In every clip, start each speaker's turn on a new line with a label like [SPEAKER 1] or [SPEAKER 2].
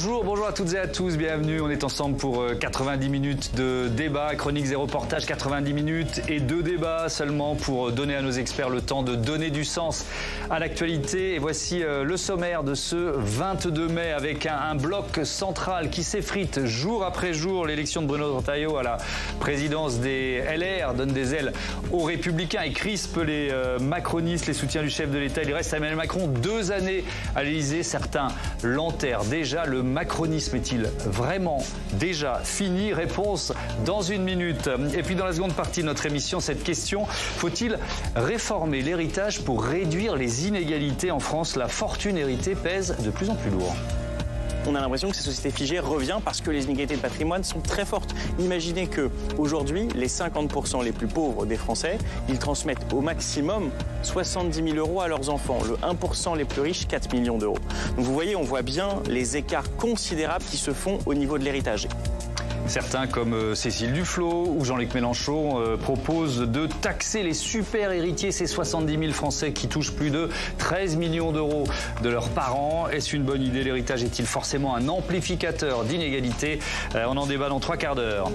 [SPEAKER 1] Bonjour à toutes et à tous, bienvenue. On est ensemble pour 90 minutes de débat, chroniques et reportages, 90 minutes et 2 débats seulement pour donner à nos experts le temps de donner du sens à l'actualité. Et voici le sommaire de ce 22 mai avec un bloc central qui s'effrite jour après jour. L'élection de Bruno Retailleau à la présidence des LR donne des ailes aux Républicains et crispe les macronistes, les soutiens du chef de l'État. Il reste à Emmanuel Macron 2 années à l'Élysée. Certains l'enterrent déjà. Le macronisme est-il vraiment déjà fini? Réponse dans 1 minute. Et puis dans la seconde partie de notre émission, cette question: faut-il réformer l'héritage pour réduire les inégalités en France? La fortune héritée pèse de plus en plus lourd.
[SPEAKER 2] On a l'impression que cette société figée revient parce que les inégalités de patrimoine sont très fortes. Imaginez qu'aujourd'hui, les 50% les plus pauvres des Français, ils transmettent au maximum 70 000 euros à leurs enfants. Le 1% les plus riches, 4 millions d'euros. Donc vous voyez, on voit bien les écarts considérables qui se font au niveau de l'héritage.
[SPEAKER 1] Certains, comme Cécile Duflot ou Jean-Luc Mélenchon, proposent de taxer les super héritiers, ces 70 000 Français qui touchent plus de 13 millions d'euros de leurs parents. Est-ce une bonne idée? L'héritage est-il forcément un amplificateur d'inégalités? On en débat dans 3 quarts d'heure.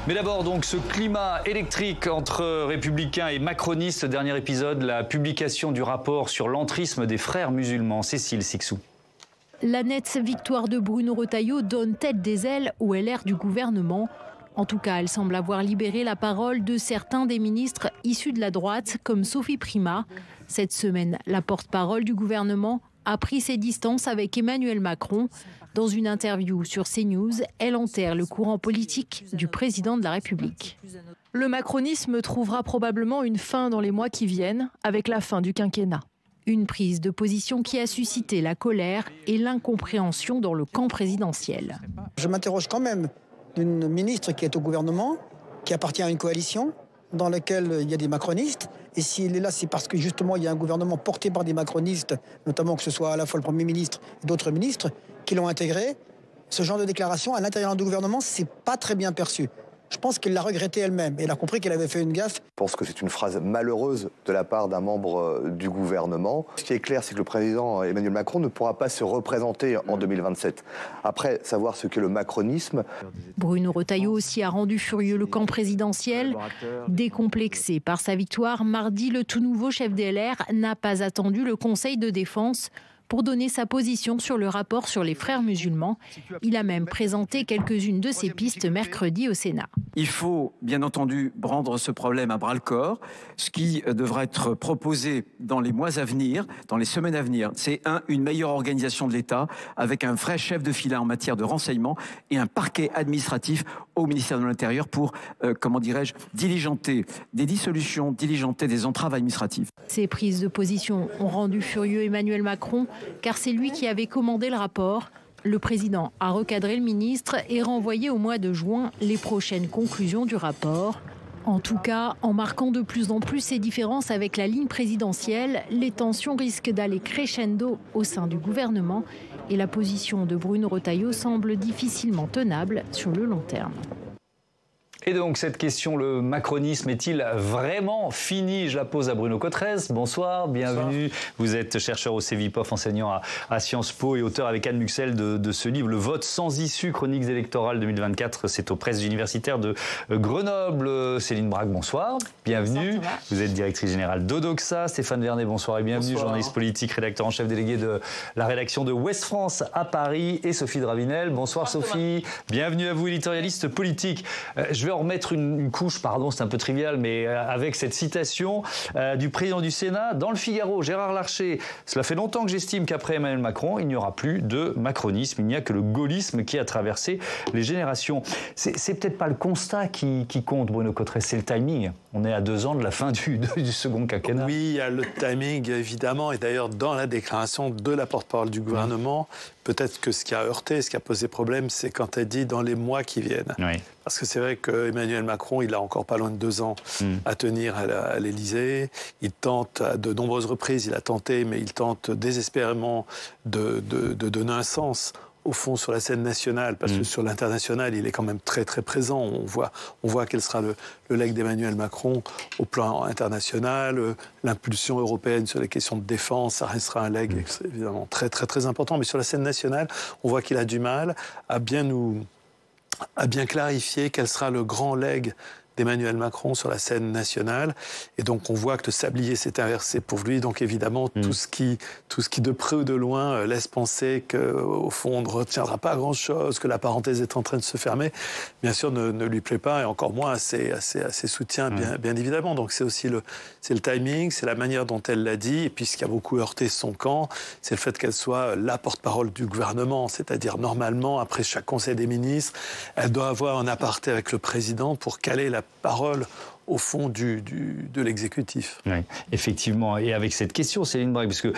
[SPEAKER 1] Mais d'abord, donc, ce climat électrique entre républicains et macronistes. Dernier épisode, la publication du rapport sur l'entrisme des frères musulmans. Cécile Sixou.
[SPEAKER 3] La nette victoire de Bruno Retailleau donne tête des ailes au LR du gouvernement. En tout cas, elle semble avoir libéré la parole de certains des ministres issus de la droite, comme Sophie Primas. Cette semaine, la porte-parole du gouvernement a pris ses distances avec Emmanuel Macron. Dans une interview sur CNews, elle enterre le courant politique du président de la République.
[SPEAKER 4] Le macronisme trouvera probablement une fin dans les mois qui viennent, avec la fin du quinquennat.
[SPEAKER 3] Une prise de position qui a suscité la colère et l'incompréhension dans le camp présidentiel.
[SPEAKER 5] Je m'interroge quand même d'une ministre qui est au gouvernement, qui appartient à une coalition dans laquelle il y a des macronistes. Et s'il est là, c'est parce que justement il y a un gouvernement porté par des macronistes, notamment que ce soit à la fois le Premier ministre et d'autres ministres, qui l'ont intégré. Ce genre de déclaration à l'intérieur du gouvernement, c'est pas très bien perçu. Je pense qu'elle l'a regretté elle-même. Elle a compris qu'elle avait fait une gaffe.
[SPEAKER 6] Je pense que c'est une phrase malheureuse de la part d'un membre du gouvernement. Ce qui est clair, c'est que le président Emmanuel Macron ne pourra pas se représenter en 2027. Après, savoir ce qu'est le macronisme.
[SPEAKER 3] Bruno Retailleau aussi a rendu furieux le camp présidentiel. Décomplexé par sa victoire, mardi, le tout nouveau chef des LR n'a pas attendu le Conseil de défense pour donner sa position sur le rapport sur les frères musulmans. Il a même présenté quelques-unes de ses pistes mercredi au Sénat.
[SPEAKER 7] Il faut bien entendu prendre ce problème à bras-le-corps. Ce qui devra être proposé dans les mois à venir, dans les semaines à venir, c'est une meilleure organisation de l'État avec un vrai chef de file en matière de renseignement et un parquet administratif au ministère de l'Intérieur pour, diligenter des dissolutions, diligenter des entraves administratives.
[SPEAKER 3] Ces prises de position ont rendu furieux Emmanuel Macron, car c'est lui qui avait commandé le rapport. Le président a recadré le ministre et renvoyé au mois de juin les prochaines conclusions du rapport. En tout cas, en marquant de plus en plus ces différences avec la ligne présidentielle, les tensions risquent d'aller crescendo au sein du gouvernement et la position de Bruno Retailleau semble difficilement tenable sur le long terme.
[SPEAKER 1] Et donc cette question, le macronisme est-il vraiment fini? Je la pose à Bruno Cotrez. Bonsoir, bienvenue. Bonsoir. Vous êtes chercheur au CEVIPOF, enseignant à Sciences Po et auteur avec Anne Muxel de ce livre, Le vote sans issue, chroniques électorales 2024. C'est aux presses universitaires de Grenoble. Céline Braque, bonsoir, bienvenue. Bonsoir, vous êtes directrice générale d'Odoxa. Stéphane Vernet, bonsoir et bienvenue. Bonsoir. Journaliste politique, rédacteur en chef délégué de la rédaction de Ouest France à Paris. Et Sophie Dravinel, bonsoir Sophie. Bienvenue à vous, éditorialiste politique. Je vais remettre une couche, pardon, c'est un peu trivial, mais avec cette citation du président du Sénat dans le Figaro, Gérard Larcher. Cela fait longtemps que j'estime qu'après Emmanuel Macron, il n'y aura plus de macronisme, il n'y a que le gaullisme qui a traversé les générations. C'est peut-être pas le constat qui compte, Bruno Cotrez, c'est le timing. On est à 2 ans de la fin du second quinquennat.
[SPEAKER 8] Oui, il y a le timing, évidemment, et d'ailleurs, dans la déclaration de la porte-parole du gouvernement, peut-être que ce qui a heurté, ce qui a posé problème, c'est quand elle dit « dans les mois qui viennent ». Oui. Parce que c'est vrai qu'Emmanuel Macron, il a encore pas loin de 2 ans à tenir à l'Élysée. Il tente, à de nombreuses reprises, il a tenté, mais il tente désespérément de donner un sens au fond sur la scène nationale, parce que sur l'international, il est quand même très très présent. On voit quel sera le legs d'Emmanuel Macron au plan international, l'impulsion européenne sur les questions de défense, ça restera un legs évidemment très très très important. Mais sur la scène nationale, on voit qu'il a du mal à bien clarifier quel sera le grand legs d'Emmanuel Macron sur la scène nationale. Et donc, on voit que le sablier s'est inversé pour lui. Donc, évidemment, tout ce qui, de près ou de loin, laisse penser qu'au fond, on ne retiendra pas grand-chose, que la parenthèse est en train de se fermer, bien sûr, ne lui plaît pas, et encore moins à ses soutiens, bien évidemment. Donc, c'est aussi le timing, c'est la manière dont elle l'a dit. Et puis, ce qui a beaucoup heurté son camp, c'est le fait qu'elle soit la porte-parole du gouvernement. C'est-à-dire, normalement, après chaque Conseil des ministres, elle doit avoir un aparté avec le président pour caler la parole au fond de l'exécutif.
[SPEAKER 1] Oui, effectivement. Et avec cette question, Céline Breuil, parce que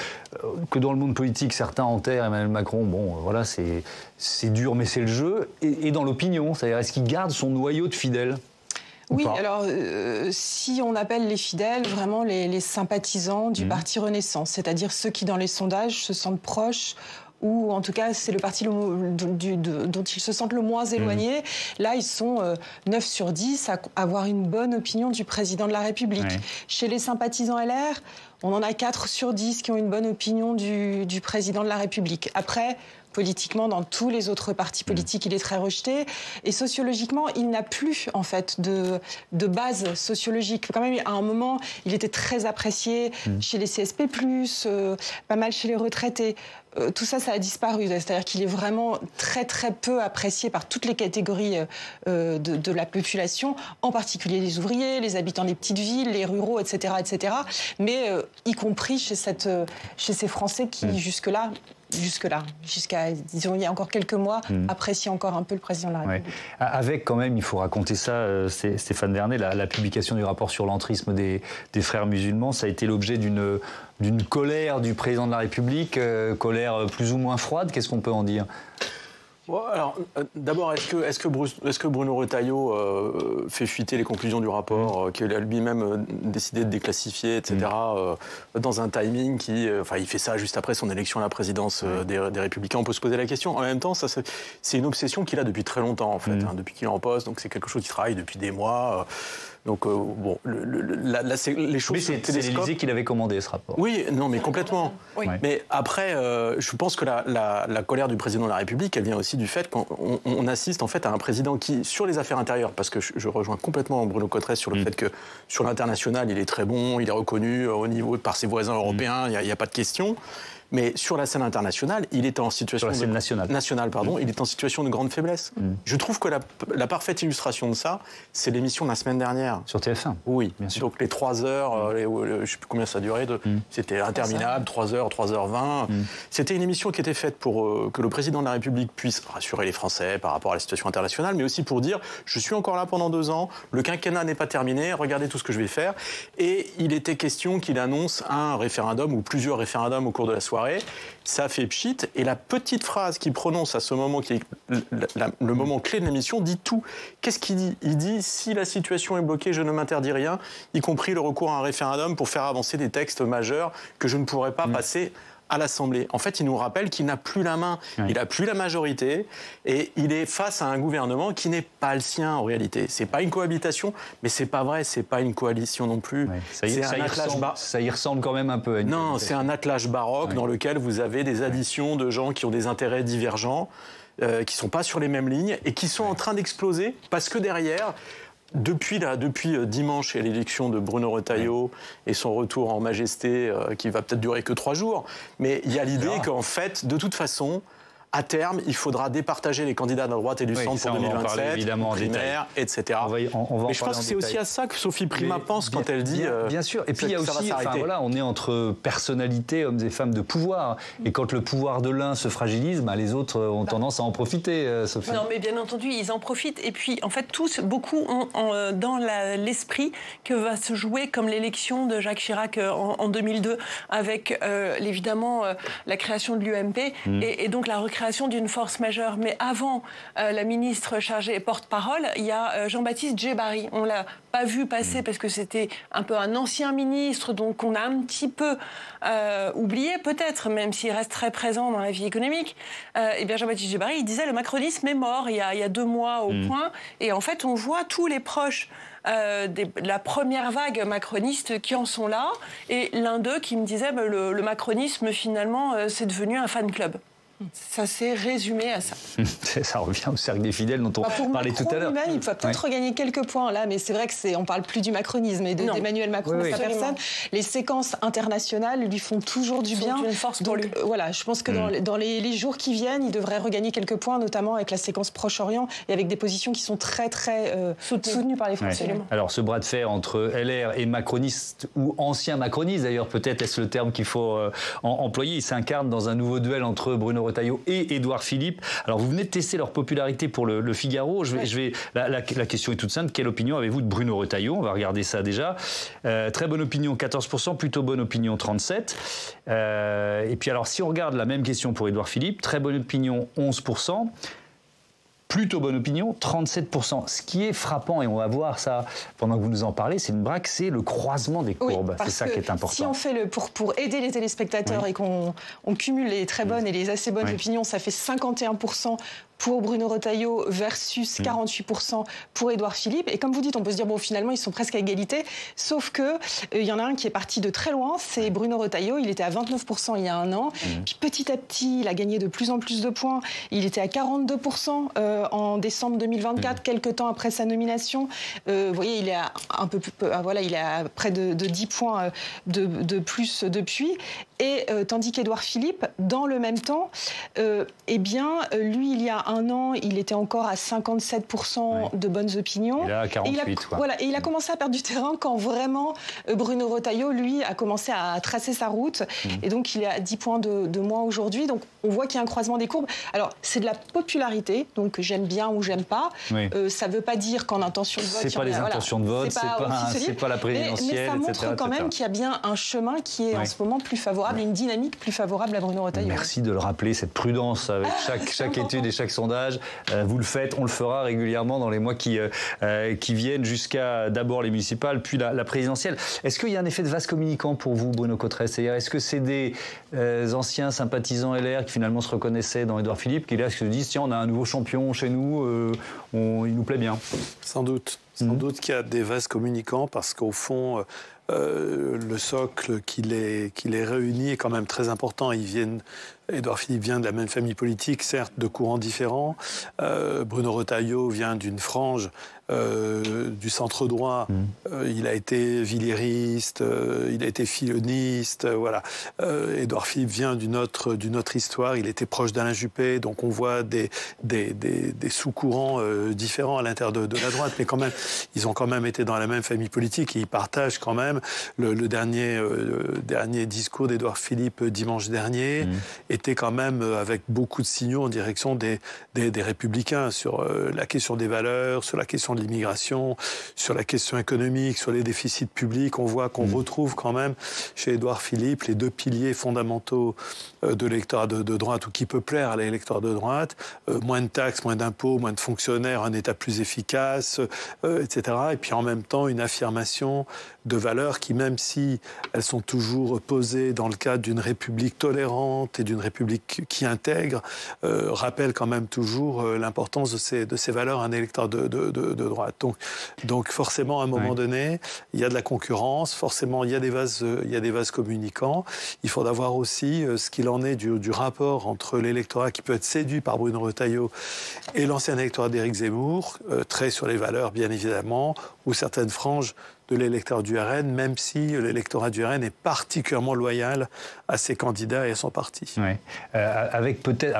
[SPEAKER 1] dans le monde politique, certains enterrent Emmanuel Macron, bon, voilà, c'est dur, mais c'est le jeu. Et dans l'opinion, c'est-à-dire, est-ce qu'il garde son noyau de fidèles ?
[SPEAKER 9] Oui, alors si on appelle les fidèles vraiment les sympathisants du Parti Renaissance, c'est-à-dire ceux qui, dans les sondages, se sentent proches, ou en tout cas c'est le parti dont ils se sentent le moins éloignés. Là, ils sont 9 sur 10 à avoir une bonne opinion du président de la République. Ouais. Chez les sympathisants LR, on en a 4 sur 10 qui ont une bonne opinion du président de la République. Après, politiquement, dans tous les autres partis politiques, il est très rejeté. Et sociologiquement, il n'a plus, en fait, de base sociologique. Quand même, à un moment, il était très apprécié chez les CSP+, pas mal chez les retraités. Tout ça, ça a disparu. C'est-à-dire qu'il est vraiment très, très peu apprécié par toutes les catégories de la population, en particulier les ouvriers, les habitants des petites villes, les ruraux, etc., etc. Mais y compris chez ces Français qui, jusqu'à, disons, il y a encore quelques mois, apprécient encore un peu le président de la République.
[SPEAKER 1] Ouais. Avec, quand même, il faut raconter ça, Stéphane Dernet, la publication du rapport sur l'entrisme des frères musulmans, ça a été l'objet d'une colère du président de la République, colère plus ou moins froide. Qu'est-ce qu'on peut en dire ?
[SPEAKER 2] Bon, alors, d'abord, est-ce que Bruno Retailleau fait fuiter les conclusions du rapport, qu'il a lui-même décidé de déclassifier, etc., dans un timing il fait ça juste après son élection à la présidence des Républicains. On peut se poser la question. En même temps, ça, c'est une obsession qu'il a depuis très longtemps, en fait, depuis qu'il est en poste. Donc, c'est quelque chose qui travaille depuis des mois. Donc, bon, les choses...
[SPEAKER 1] Mais c'est l'Élysée qui l'avait commandé, ce rapport.
[SPEAKER 2] Oui, non, mais complètement. Oui. Mais après, je pense que la colère du président de la République, elle vient aussi du fait qu'on assiste en fait à un président qui, sur les affaires intérieures, parce que je rejoins complètement Bruno Cotresse sur le fait que sur l'international, il est très bon, il est reconnu au niveau par ses voisins européens, il n'y a pas de question. Mais sur la scène internationale, il est en situation
[SPEAKER 1] il
[SPEAKER 2] est en situation de grande faiblesse. Je trouve que la parfaite illustration de ça, c'est l'émission de la semaine dernière.
[SPEAKER 1] Sur TF1.
[SPEAKER 2] Oui, bien sûr. Donc les 3 heures, je ne sais plus combien ça durait, c'était interminable, 3 heures, 3h20. C'était une émission qui était faite pour que le président de la République puisse rassurer les Français par rapport à la situation internationale, mais aussi pour dire, je suis encore là pendant 2 ans, le quinquennat n'est pas terminé, regardez tout ce que je vais faire. Et il était question qu'il annonce un référendum ou plusieurs référendums au cours de la soirée. Ça fait pchit, et la petite phrase qu'il prononce à ce moment, qui est le moment clé de l'émission, dit tout. Qu'est-ce qu'il dit ? Il dit, si la situation est bloquée, je ne m'interdis rien, y compris le recours à un référendum pour faire avancer des textes majeurs que je ne pourrais pas passer à l'Assemblée. En fait, il nous rappelle qu'il n'a plus la main, il n'a plus la majorité, et il est face à un gouvernement qui n'est pas le sien en réalité. C'est pas une cohabitation, mais c'est pas vrai, c'est pas une coalition non plus.
[SPEAKER 1] Ouais. Ça y ressemble quand même un peu à une
[SPEAKER 2] cohabitation. C'est un attelage baroque dans lequel vous avez des additions de gens qui ont des intérêts divergents, qui sont pas sur les mêmes lignes, et qui sont en train d'exploser, parce que derrière... Depuis dimanche et l'élection de Bruno Retailleau et son retour en majesté qui va peut-être durer que 3 jours, mais il y a l'idée qu'en fait, de toute façon, à terme, il faudra départager les candidats de la droite et du centre pour 2027, primaire, etc. Mais je pense que c'est aussi à ça que Sophie Primas pense quand elle dit...
[SPEAKER 1] Bien sûr. Et puis il y a aussi, on est entre personnalités, hommes et femmes de pouvoir. Et quand le pouvoir de l'un se fragilise, les autres ont tendance à en profiter, Sophie.
[SPEAKER 10] Non, mais bien entendu, ils en profitent. Et puis, en fait, beaucoup ont dans l'esprit que va se jouer comme l'élection de Jacques Chirac en 2002, avec évidemment la création de l'UMP et donc la recréation création d'une force majeure. Mais avant la ministre chargée et porte-parole, il y a Jean-Baptiste Djebbari. On l'a pas vu passer parce que c'était un peu un ancien ministre, donc on a un petit peu oublié peut-être, même s'il reste très présent dans la vie économique. Et bien Jean-Baptiste Djebbari, il disait le macronisme est mort il y a 2 mois au point. Et en fait, on voit tous les proches de la première vague macroniste qui en sont là. Et l'un d'eux qui me disait le macronisme, finalement, c'est devenu un fan club. Ça s'est résumé à ça.
[SPEAKER 1] Ça revient au cercle des fidèles dont on parlait tout à l'heure.
[SPEAKER 9] Lui-même, il peut peut-être regagner quelques points là, mais c'est vrai que on parle plus du macronisme et d'Emmanuel Macron, sa personne. Les séquences internationales lui font toujours du bien.
[SPEAKER 10] Une force pour lui.
[SPEAKER 9] Voilà, je pense que dans les jours qui viennent, il devrait regagner quelques points, notamment avec la séquence Proche-Orient et avec des positions qui sont très soutenues par les Français.
[SPEAKER 1] Ouais. Alors ce bras de fer entre LR et macronistes ou anciens macronistes, d'ailleurs peut-être est-ce le terme qu'il faut employer, il s'incarne dans un nouveau duel entre Bruno Retailleau et Édouard Philippe. Alors vous venez de tester leur popularité pour le Figaro. La question est toute simple. Quelle opinion avez-vous de Bruno Retailleau? On va regarder ça déjà. Très bonne opinion 14%, plutôt bonne opinion 37%. Et puis alors si on regarde la même question pour Édouard Philippe, très bonne opinion 11%. Plutôt bonne opinion, 37%. Ce qui est frappant, et on va voir ça pendant que vous nous en parlez, c'est c'est le croisement des courbes. C'est ça qui est important.
[SPEAKER 9] Si on fait pour aider les téléspectateurs et qu'on cumule les très bonnes et les assez bonnes opinions, ça fait 51% pour Bruno Retailleau versus 48% pour Édouard Philippe. Et comme vous dites, on peut se dire, finalement, ils sont presque à égalité. Sauf que il y en a un qui est parti de très loin, c'est Bruno Retailleau. Il était à 29% il y a 1 an. Puis petit à petit, il a gagné de plus en plus de points. Il était à 42% en décembre 2024, quelques temps après sa nomination. Vous voyez, il est à il est à près de 10 points de plus depuis. Et tandis qu'Édouard Philippe, dans le même temps, lui, il y a 1 an, il était encore à 57% de bonnes opinions.
[SPEAKER 1] Il est à 48,
[SPEAKER 9] et il a commencé à perdre du terrain quand vraiment Bruno Retailleau, lui, a commencé à tracer sa route. Et donc, il est à 10 points de moins aujourd'hui. Donc, on voit qu'il y a un croisement des courbes. Alors, c'est de la popularité, donc j'aime bien ou j'aime pas. Ça ne veut pas dire qu'en intention de vote...
[SPEAKER 1] C'est pas les intentions de vote, c'est pas la présidentielle,
[SPEAKER 9] mais ça montre quand même qu'il y a bien un chemin qui est en ce moment plus favorable, une dynamique plus favorable à Bruno Retailleau.
[SPEAKER 1] Merci de le rappeler, cette prudence avec chaque étude et chaque sondage. Vous le faites, on le fera régulièrement dans les mois qui viennent, jusqu'à d'abord les municipales, puis la présidentielle. Est-ce qu'il y a un effet de vase communicant pour vous, Bruno Cotresse? C'est-à-dire, est-ce que c'est des anciens sympathisants LR qui finalement se reconnaissaient dans Édouard Philippe, qui là se disent, tiens, on a un nouveau champion chez nous, il nous plaît bien?
[SPEAKER 8] Sans doute. Sans doute qu'il y a des vases communicants, parce qu'au fond... le socle qui les réunit est quand même très important. Édouard Philippe vient de la même famille politique, certes de courants différents. Bruno Retailleau vient d'une frange du centre droit. Il a été villieriste, il a été filoniste, voilà. Édouard Philippe vient d'une autre histoire. Il était proche d'Alain Juppé, donc on voit des sous-courants différents à l'intérieur de la droite, mais quand même, ils ont quand même été dans la même famille politique et ils partagent quand même le dernier discours d'Édouard Philippe dimanche dernier était quand même avec beaucoup de signaux en direction des Républicains sur la question des valeurs, sur la question de l'immigration, sur la question économique, sur les déficits publics. On voit qu'on retrouve quand même chez Édouard Philippe les 2 piliers fondamentaux de l'électorat de droite, ou qui peut plaire à l'électorat de droite, moins de taxes, moins d'impôts, moins de fonctionnaires, un État plus efficace, etc. Et puis en même temps une affirmation de valeurs qui, même si elles sont toujours posées dans le cadre d'une république tolérante et d'une république qui intègre, rappellent quand même toujours l'importance de ces valeurs à un électeur de droite. Donc forcément, à un moment donné, il y a de la concurrence, forcément il y a des vases communicants. Il faudra voir aussi ce qu'il en est du rapport entre l'électorat qui peut être séduit par Bruno Retailleau et l'ancien électorat d'Éric Zemmour, très sur les valeurs bien évidemment, ou certaines franges de l'électorat du RN, même si l'électorat du RN est particulièrement loyal à ses candidats et à son parti.
[SPEAKER 1] Ouais. Avec peut-être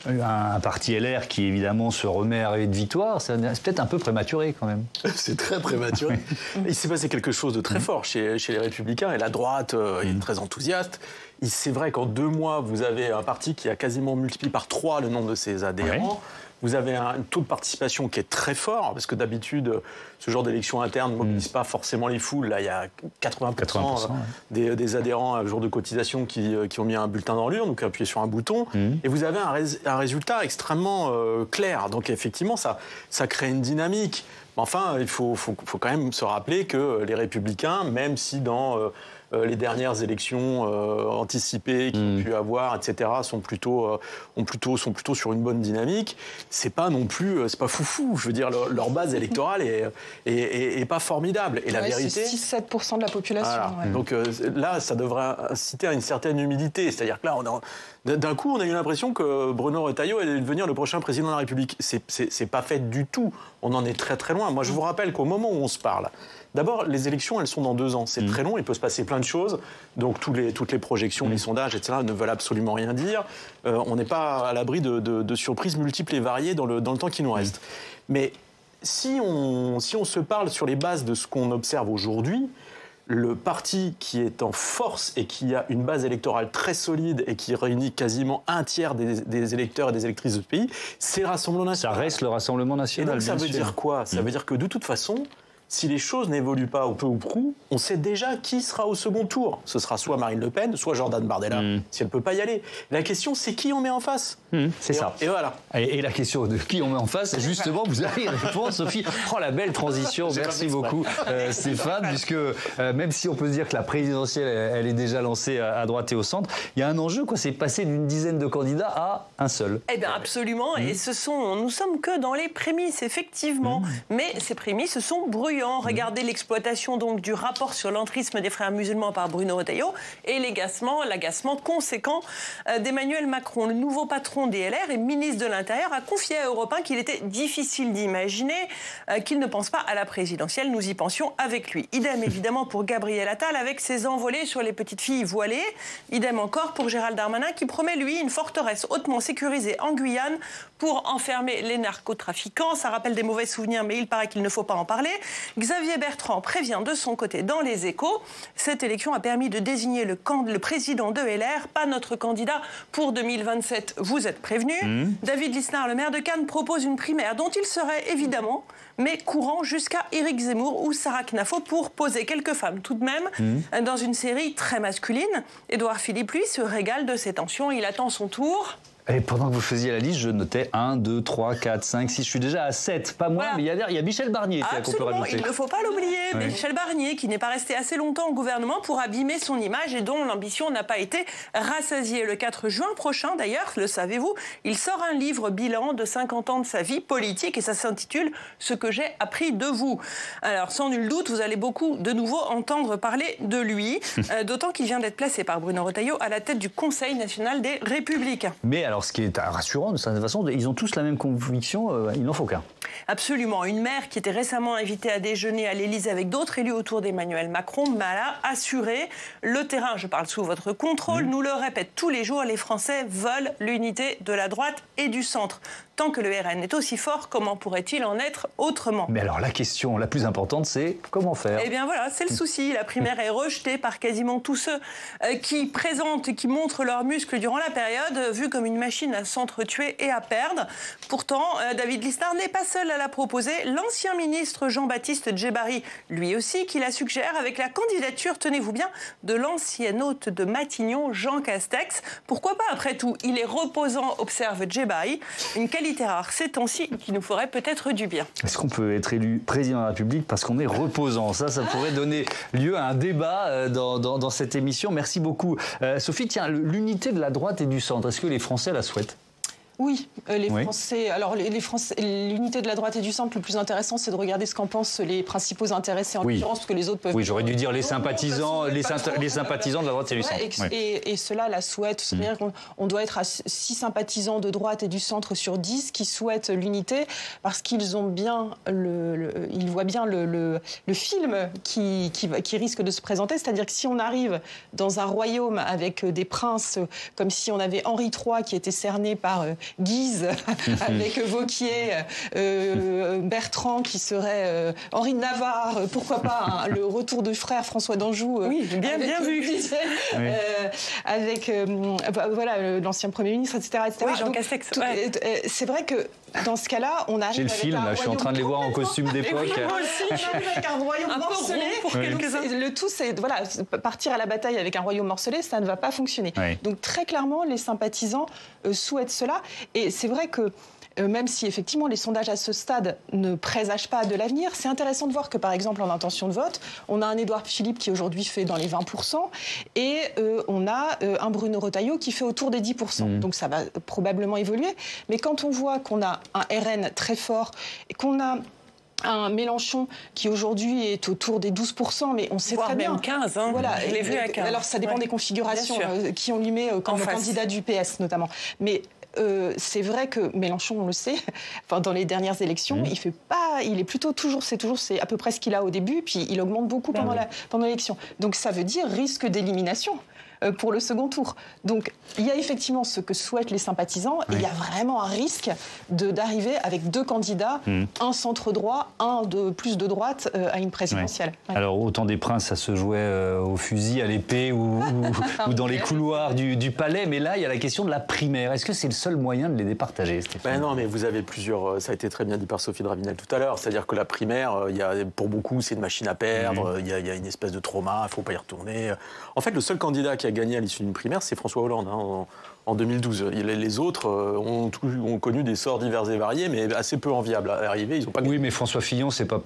[SPEAKER 1] un parti LR qui évidemment se remet à rêver de victoire, c'est peut-être un peu prématuré quand même.
[SPEAKER 11] C'est très prématuré. Il s'est passé quelque chose de très fort chez les Républicains, et la droite est très enthousiaste. C'est vrai qu'en 2 mois, vous avez un parti qui a quasiment multiplié par 3 le nombre de ses adhérents. vous avez un taux de participation qui est très fort, parce que d'habitude, ce genre d'élection interne ne mobilise pas forcément les foules. Là, il y a 80%, des adhérents à jour de cotisation qui ont mis un bulletin dans l'urne, donc appuyé sur un bouton, et vous avez un résultat extrêmement clair. Donc effectivement, ça crée une dynamique. Mais enfin, il faut quand même se rappeler que les Républicains, même si dans les dernières élections anticipées qu'ils ont pu avoir, etc., sont plutôt sur une bonne dynamique, c'est pas non plus, c'est pas foufou. Je veux dire, leur base électorale est pas formidable. Et la vérité,
[SPEAKER 9] c'est 6-7% de la population.
[SPEAKER 11] Voilà. Donc là, ça devrait inciter à une certaine humilité. C'est-à-dire que là, d'un coup, on a eu l'impression que Bruno Retailleau allait devenir le prochain président de la République. C'est pas fait du tout. On en est très très loin. Moi, je vous rappelle qu'au moment où on se parle, d'abord, les élections, elles sont dans 2 ans. C'est très long, il peut se passer plein de choses. Donc toutes les projections, les sondages, etc., ne veulent absolument rien dire. On n'est pas à l'abri de surprises multiples et variées dans le temps qui nous reste. Mais si on se parle sur les bases de ce qu'on observe aujourd'hui, le parti qui est en force et qui a une base électorale très solide et qui réunit quasiment un tiers des électeurs et des électrices de ce pays, c'est le Rassemblement national.
[SPEAKER 1] Ça reste le Rassemblement national.
[SPEAKER 11] Et donc ça veut dire quoi ? Ça veut dire que de toute façon, si les choses n'évoluent pas au peu ou prou, on sait déjà qui sera au second tour. Ce sera soit Marine Le Pen, soit Jordan Bardella, si elle ne peut pas y aller. La question, c'est qui on met en face.
[SPEAKER 1] C'est ça.
[SPEAKER 11] Et voilà.
[SPEAKER 1] Et la question de qui on met en face, justement, vous allez répondre, Sophie. Oh, la belle transition. Merci beaucoup, Stéphane, puisque même si on peut se dire que la présidentielle, elle est déjà lancée à droite et au centre, il y a un enjeu, quoi. C'est passer d'une dizaine de candidats à un seul.
[SPEAKER 10] Eh bien, absolument. Et nous sommes que dans les prémices, effectivement. Mais ces prémices sont bruyantes. Regardez l'exploitation donc du rapport sur l'entrisme des frères musulmans par Bruno Retailleau et l'agacement conséquent d'Emmanuel Macron. Le nouveau patron des LR et ministre de l'Intérieur a confié à Europe 1 qu'il était difficile d'imaginer qu'il ne pense pas à la présidentielle. Nous y pensions avec lui. Idem évidemment pour Gabriel Attal avec ses envolées sur les petites filles voilées. Idem encore pour Gérald Darmanin qui promet lui une forteresse hautement sécurisée en Guyane pour enfermer les narcotrafiquants. Ça rappelle des mauvais souvenirs, mais il paraît qu'il ne faut pas en parler. Xavier Bertrand prévient de son côté dans Les Échos. Cette élection a permis de désigner le président de LR, pas notre candidat pour 2027. Vous êtes prévenus. David Lisnard, le maire de Cannes, propose une primaire dont il serait évidemment, mais courant jusqu'à Éric Zemmour ou Sarah Knafo pour poser quelques femmes tout de même dans une série très masculine. Édouard Philippe, lui, se régale de ces tensions. Il attend son tour.
[SPEAKER 1] Et pendant que vous faisiez la liste, je notais 1, 2, 3, 4, 5, 6. Je suis déjà à 7. Pas moi, mais il y a Michel Barnier qu'on peut rajouter.
[SPEAKER 10] Il ne faut pas l'oublier.
[SPEAKER 1] Oui.
[SPEAKER 10] Michel Barnier, qui n'est pas resté assez longtemps au gouvernement pour abîmer son image et dont l'ambition n'a pas été rassasiée. Le 4 juin prochain, d'ailleurs, le savez-vous, il sort un livre bilan de 50 ans de sa vie politique et ça s'intitule « Ce que j'ai appris de vous ». Alors, sans nul doute, vous allez beaucoup de nouveau entendre parler de lui, d'autant qu'il vient d'être placé par Bruno Retailleau à la tête du Conseil national des Républicains.
[SPEAKER 1] Mais alors, ce qui est rassurant, de certaine façon, ils ont tous la même conviction, il n'en faut qu'un.
[SPEAKER 10] Absolument. Une mère qui était récemment invitée à déjeuner à l'Élysée avec d'autres élus autour d'Emmanuel Macron m'a assuré le terrain, je parle sous votre contrôle, nous le répète tous les jours, les Français veulent l'unité de la droite et du centre. Tant que le RN est aussi fort, comment pourrait-il en être autrement ?
[SPEAKER 1] Mais alors la question la plus importante, c'est comment faire ?
[SPEAKER 10] Eh bien voilà, c'est le souci. La primaire est rejetée par quasiment tous ceux qui présentent et qui montrent leurs muscles durant la période, vue comme une machine à s'entretuer et à perdre. Pourtant, David Lisnard n'est pas seul à la proposer. L'ancien ministre Jean-Baptiste Djebbari, lui aussi, qui la suggère avec la candidature, tenez-vous bien, de l'ancien hôte de Matignon, Jean Castex. Pourquoi pas, après tout ? Il est reposant, observe Djebbari. Une qualité rare ces temps-ci qui nous ferait peut-être du bien.
[SPEAKER 1] Est-ce qu'on peut être élu président de la République parce qu'on est reposant ? Ça pourrait donner lieu à un débat dans cette émission. Merci beaucoup. Sophie, tiens, l'unité de la droite et du centre, est-ce que les Français la souhaitent ?
[SPEAKER 9] Oui, Français. Alors, les Français, l'unité de la droite et du centre, le plus intéressant, c'est de regarder ce qu'en pensent les principaux intéressés en l'occurrence, parce que les autres peuvent.
[SPEAKER 1] Oui, j'aurais dû dire les sympathisants, les sympathisants de la droite et du centre.
[SPEAKER 9] Et ceux-là la souhaitent. C'est-à-dire qu'on doit être à 6 sympathisants de droite et du centre sur 10 qui souhaitent l'unité, parce qu'ils ont bien ils voient bien le film qui risque de se présenter. C'est-à-dire que si on arrive dans un royaume avec des princes, comme si on avait Henri III qui était cerné par Guise, avec Vauquier, Bertrand qui serait Henri de Navarre, pourquoi pas le retour de frère François d'Anjou.
[SPEAKER 10] Oui, bien vu.
[SPEAKER 9] Avec l'ancien Premier ministre, etc.
[SPEAKER 10] Oui, Jean Castex.
[SPEAKER 9] C'est vrai que dans ce cas-là, on arrive.
[SPEAKER 1] J'ai le film, là, je suis en train de les voir en costume d'époque.
[SPEAKER 9] Oui, moi aussi, on arrive avec un royaume morcelé.
[SPEAKER 10] Pour quelques-uns.
[SPEAKER 9] Le tout, c'est partir à la bataille avec un royaume morcelé, ça ne va pas fonctionner.
[SPEAKER 1] Oui.
[SPEAKER 9] Donc très clairement, les sympathisants souhaitent cela. Et c'est vrai que même si effectivement les sondages à ce stade ne présagent pas de l'avenir, c'est intéressant de voir que par exemple en intention de vote, on a un Édouard Philippe qui aujourd'hui fait dans les 20% et on a un Bruno Retailleau qui fait autour des 10%. Donc ça va probablement évoluer. Mais quand on voit qu'on a un RN très fort et qu'on a un Mélenchon qui aujourd'hui est autour des 12%, mais on sait
[SPEAKER 10] voire
[SPEAKER 9] très bien.
[SPEAKER 10] Même 15, hein.
[SPEAKER 9] Voilà.
[SPEAKER 10] Je l'ai vu à 15.
[SPEAKER 9] Alors ça dépend des configurations qui on lui met comme candidat du PS notamment. Mais c'est vrai que Mélenchon, on le sait, enfin, dans les dernières élections, il est plutôt c'est à peu près ce qu'il a au début, puis il augmente beaucoup pendant l'élection. Donc ça veut dire risque d'élimination pour le second tour. Donc il y a effectivement ce que souhaitent les sympathisants, et il y a vraiment un risque d'arriver avec deux candidats, un centre droit, un de plus de droite à une présidentielle.
[SPEAKER 1] Alors autant des princes, ça se jouait au fusil, à l'épée ou dans les couloirs du palais, mais là il y a la question de la primaire. Est-ce que c'est le seul moyen de les départager, Stéphane?
[SPEAKER 11] Non, mais vous avez plusieurs. Ça a été très bien dit par Sophie Dravinel tout à l'heure. C'est-à-dire que la primaire, pour beaucoup, c'est une machine à perdre. Il y a une espèce de trauma. Il ne faut pas y retourner. En fait, le seul candidat qui a gagné à l'issue d'une primaire, c'est François Hollande. En 2012. Les autres ont connu des sorts divers et variés, mais assez peu enviables. À l'arrivée, ils n'ont pas gagné.
[SPEAKER 1] Oui, mais François Fillon, c'est pas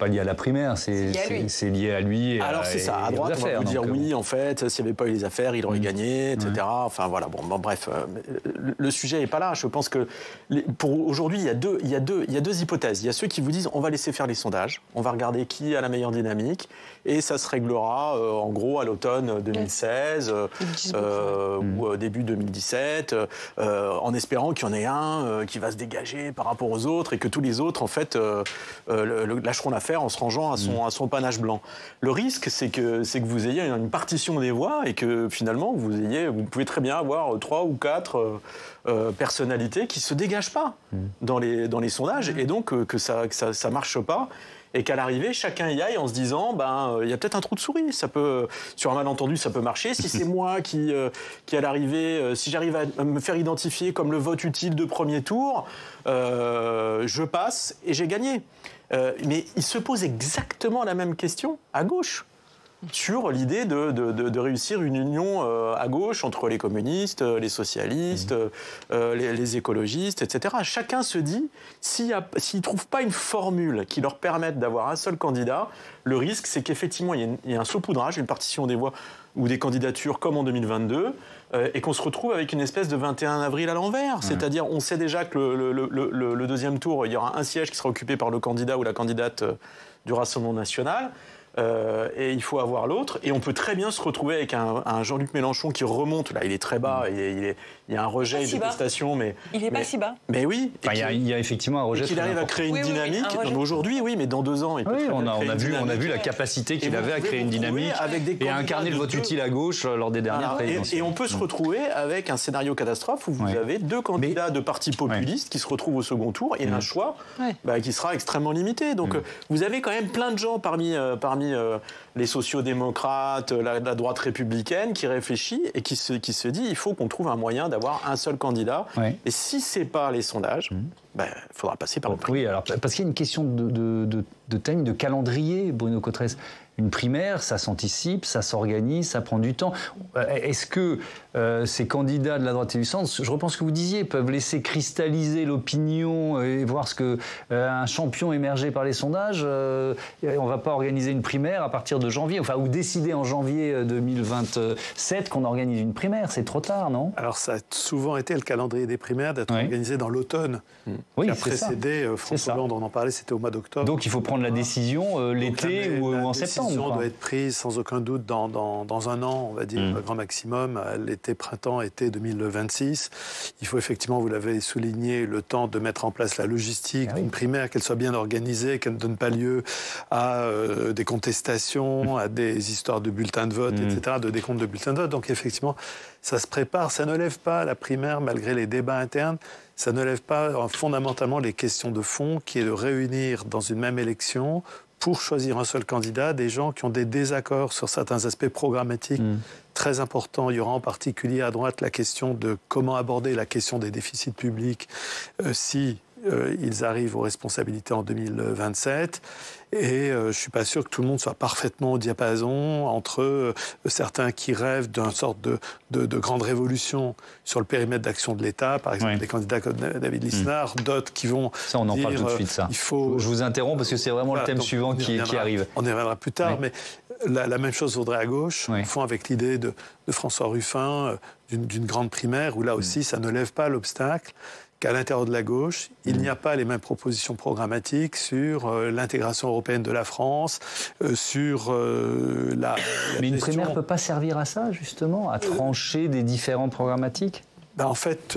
[SPEAKER 1] lié à la primaire, c'est lié à lui. Et
[SPEAKER 11] alors c'est ça. À droite, on va vous dire oui, en fait, s'il n'y avait pas eu les affaires, il aurait gagné, etc. Enfin voilà. Bon, bref, le sujet n'est pas là. Je pense que pour aujourd'hui, il y a deux hypothèses. Il y a ceux qui vous disent on va laisser faire les sondages, on va regarder qui a la meilleure dynamique, et ça se réglera en gros à l'automne 2016 ou début 2017, en espérant qu'il y en ait un qui va se dégager par rapport aux autres et que tous les autres, en fait, lâcheront l'affaire en se rangeant à son panache blanc. Le risque, c'est que vous ayez une partition des voix et que finalement, vous pouvez très bien avoir 3 ou 4 personnalités qui ne se dégagent pas dans les sondages et donc que ça ne marche pas. Et qu'à l'arrivée, chacun y aille en se disant il y a peut-être un trou de souris. Ça peut, sur un malentendu, ça peut marcher. Si c'est moi qui à l'arrivée, si j'arrive à me faire identifier comme le vote utile de premier tour, je passe et j'ai gagné. Mais il se pose exactement la même question à gauche, sur l'idée de réussir une union à gauche entre les communistes, les socialistes, les écologistes, etc. Chacun se dit, s'ils ne trouvent pas une formule qui leur permette d'avoir un seul candidat, le risque, c'est qu'effectivement, il y ait un saupoudrage, une partition des voix ou des candidatures comme en 2022, et qu'on se retrouve avec une espèce de 21 avril à l'envers. C'est-à-dire, on sait déjà que le deuxième tour, il y aura un siège qui sera occupé par le candidat ou la candidate du Rassemblement national. Et il faut avoir l'autre. Et on peut très bien se retrouver avec un Jean-Luc Mélenchon qui remonte. Là, il est très bas. Il y a un rejet, une détestation.
[SPEAKER 10] Il n'est pas si bas.
[SPEAKER 11] Mais oui.
[SPEAKER 1] Il y a effectivement un rejet.
[SPEAKER 11] Et qu'il arrive à créer une dynamique. Aujourd'hui, oui, mais dans 2 ans, il peut
[SPEAKER 1] on a vu la capacité qu'il avait à créer une dynamique et à incarner le vote utile à gauche lors des dernières présidentielles.
[SPEAKER 11] Et on peut se retrouver avec un scénario catastrophe où vous avez 2 candidats de partis populistes qui se retrouvent au second tour et un choix qui sera extrêmement limité. Donc vous avez quand même plein de gens parmi les sociodémocrates, la droite républicaine qui réfléchit et qui se dit il faut qu'on trouve un moyen d'avoir un seul candidat. Et si c'est pas les sondages, il faudra passer par le primaire.
[SPEAKER 1] Oui, alors parce qu'il y a une question de timing, de calendrier, Bruno Cotresse. Une primaire, ça s'anticipe, ça s'organise, ça prend du temps. Est-ce que ces candidats de la droite et du centre, je repense ce que vous disiez, peuvent laisser cristalliser l'opinion et voir ce que un champion émergé par les sondages, on ne va pas organiser une primaire à partir de janvier, ou décider en janvier 2027 qu'on organise une primaire, c'est trop tard, non?
[SPEAKER 8] Alors ça a souvent été le calendrier des primaires d'être organisé dans l'automne. Qui a précédé François Hollande, on en parlait, c'était au mois d'octobre.
[SPEAKER 1] Donc il faut prendre la décision l'été ou en septembre.
[SPEAKER 8] La décision doit être prise sans aucun doute dans un an, on va dire, grand maximum, l'été, printemps, été 2026. Il faut effectivement, vous l'avez souligné, le temps de mettre en place la logistique d'une primaire, qu'elle soit bien organisée, qu'elle ne donne pas lieu à des contestations, à des histoires de bulletins de vote, etc., de décompte de bulletins de vote. Donc effectivement, ça se prépare. Ça ne lève pas la primaire, malgré les débats internes. Ça ne lève pas fondamentalement les questions de fond, qui est de réunir dans une même élection pour choisir un seul candidat, des gens qui ont des désaccords sur certains aspects programmatiques très importants. Il y aura en particulier à droite la question de comment aborder la question des déficits publics si ils arrivent aux responsabilités en 2027. Et je ne suis pas sûr que tout le monde soit parfaitement au diapason entre certains qui rêvent d'une sorte de grande révolution sur le périmètre d'action de l'État, par exemple des candidats comme David Lisnard, d'autres qui vont
[SPEAKER 1] ça, on en parle tout de suite, ça.
[SPEAKER 8] Il faut...
[SPEAKER 1] Je vous interromps parce que c'est vraiment le thème suivant qui arrive.
[SPEAKER 8] On y reviendra plus tard, mais la même chose vaudrait à gauche, au fond, avec l'idée de François Ruffin, d'une grande primaire, où là aussi, ça ne lève pas l'obstacle qu'à l'intérieur de la gauche, il n'y a pas les mêmes propositions programmatiques sur l'intégration européenne de la France, sur la
[SPEAKER 1] Mais une primaire ne peut pas servir à ça, justement, à trancher des différents programmatiques ?
[SPEAKER 8] En fait,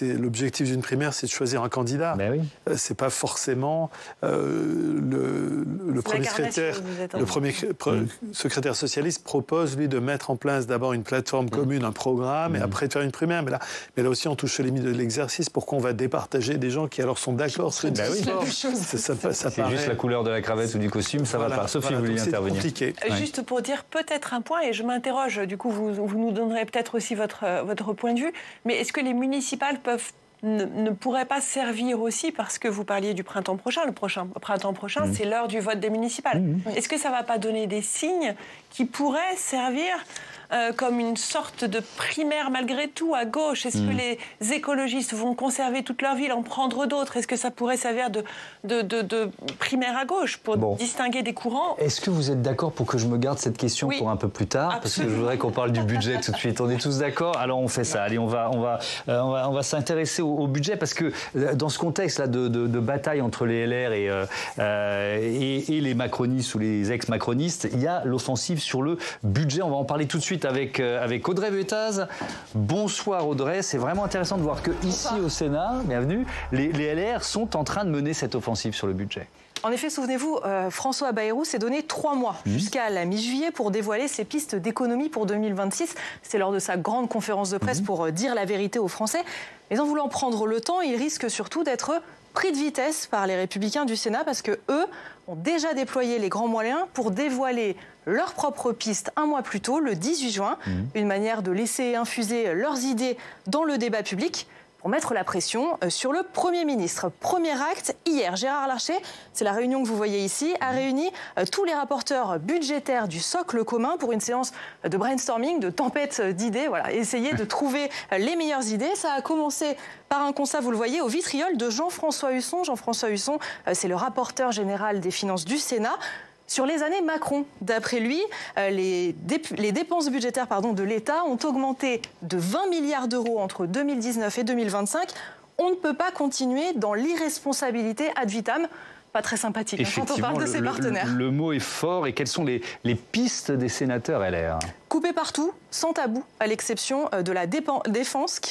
[SPEAKER 8] l'objectif d'une primaire, c'est de choisir un candidat.
[SPEAKER 1] Ben oui.
[SPEAKER 8] C'est pas forcément le premier secrétaire. Le premier secrétaire socialiste propose, lui, de mettre en place d'abord une plateforme commune, un programme, et après de faire une primaire. Mais là aussi, on touche les limites de l'exercice. Pourquoi on va départager des gens qui alors sont d'accord sur une plateforme ?
[SPEAKER 1] C'est juste la couleur de la cravate ou du costume, ça va pas. Sophie, vous vouliez intervenir.
[SPEAKER 8] Compliqué.
[SPEAKER 10] Juste pour dire peut-être un point, et je m'interroge, du coup, vous nous donnerez peut-être aussi votre point de vue, mais est-ce que les municipales ne pourraient pas servir aussi, parce que vous parliez du printemps prochain, printemps prochain, c'est l'heure du vote des municipales. Est-ce que ça ne va pas donner des signes qui pourraient servir comme une sorte de primaire malgré tout à gauche? Est-ce que les écologistes vont conserver toute leur ville, en prendre d'autres? Est-ce que ça pourrait servir de primaire à gauche pour distinguer des courants?
[SPEAKER 1] Est-ce que vous êtes d'accord pour que je me garde cette question pour un peu plus tard? Absolument. Parce que je voudrais qu'on parle du budget tout de suite. On est tous d'accord? Alors on fait ça. Allez, on va s'intéresser au budget, parce que dans ce contexte-là de bataille entre les LR et les macronistes ou les ex-macronistes, il y a l'offensive sur le budget. On va en parler tout de suite avec Audrey Vuettaz. Bonsoir Audrey, c'est vraiment intéressant de voir que ici au Sénat, bienvenue, les LR sont en train de mener cette offensive sur le budget.
[SPEAKER 12] En effet, souvenez-vous, François Bayrou s'est donné 3 mois jusqu'à la mi-juillet pour dévoiler ses pistes d'économie pour 2026. C'est lors de sa grande conférence de presse pour dire la vérité aux Français. Mais en voulant prendre le temps, il risque surtout d'être pris de vitesse par les Républicains du Sénat, parce que eux ont déjà déployé les grands moyens pour dévoiler leurs propres pistes un mois plus tôt, le 18 juin. Une manière de laisser infuser leurs idées dans le débat public pour mettre la pression sur le Premier ministre. Premier acte, hier, Gérard Larcher, c'est la réunion que vous voyez ici, a réuni tous les rapporteurs budgétaires du socle commun pour une séance de brainstorming, de tempête d'idées, essayer de trouver les meilleures idées. Ça a commencé par un constat, vous le voyez, au vitriol de Jean-François Husson. Jean-François Husson, c'est le rapporteur général des finances du Sénat. Sur les années Macron, d'après lui, les dépenses budgétaires de l'État ont augmenté de 20 milliards d'euros entre 2019 et 2025. On ne peut pas continuer dans l'irresponsabilité ad vitam. Pas très sympathique quand on parle de ses partenaires.
[SPEAKER 1] Le mot est fort. Et quelles sont les pistes des sénateurs LR?
[SPEAKER 12] Couper partout, sans tabou, à l'exception de la défense,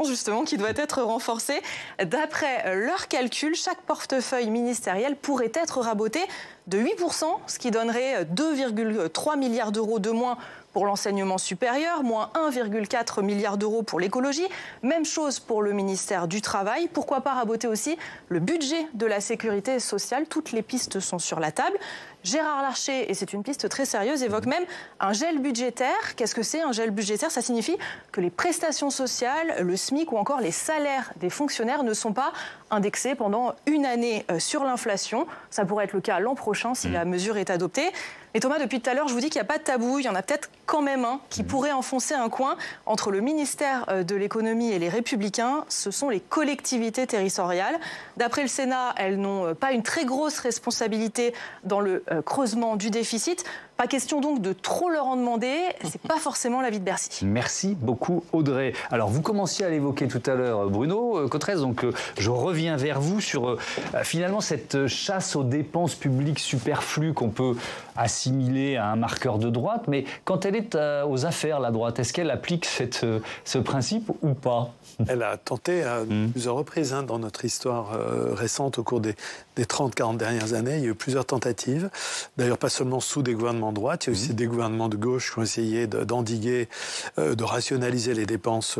[SPEAKER 12] justement, qui doit être renforcée. D'après leurs calculs, chaque portefeuille ministériel pourrait être raboté de 8%, ce qui donnerait 2,3 milliards d'euros de moins pour l'enseignement supérieur, moins 1,4 milliard d'euros pour l'écologie. Même chose pour le ministère du Travail. Pourquoi pas raboter aussi le budget de la sécurité sociale? Toutes les pistes sont sur la table. Gérard Larcher, et c'est une piste très sérieuse, évoque même un gel budgétaire. Qu'est-ce que c'est un gel budgétaire? Ça signifie que les prestations sociales, le SMIC ou encore les salaires des fonctionnaires ne sont pas indexés pendant une année sur l'inflation. Ça pourrait être le cas l'an prochain si la mesure est adoptée. Et Thomas, depuis tout à l'heure, je vous dis qu'il n'y a pas de tabou. Il y en a peut-être quand même un qui pourrait enfoncer un coin entre le ministère de l'économie et les Républicains. Ce sont les collectivités territoriales. D'après le Sénat, elles n'ont pas une très grosse responsabilité dans le creusement du déficit. Pas question donc de trop leur en demander. C'est pas forcément l'avis de Bercy.
[SPEAKER 1] Merci beaucoup Audrey. Alors vous commenciez à l'évoquer tout à l'heure, Bruno Cotrez. Donc je reviens vers vous sur finalement cette chasse aux dépenses publiques superflues qu'on peut assimiler à un marqueur de droite. Mais quand elle est aux affaires, la droite, est-ce qu'elle applique ce principe ou pas?
[SPEAKER 8] Elle a tenté à plusieurs reprises dans notre histoire récente au cours des 30-40 dernières années. Il y a eu plusieurs tentatives. D'ailleurs, pas seulement sous des gouvernements de droite, il y a aussi des gouvernements de gauche qui ont essayé d'endiguer, de rationaliser les dépenses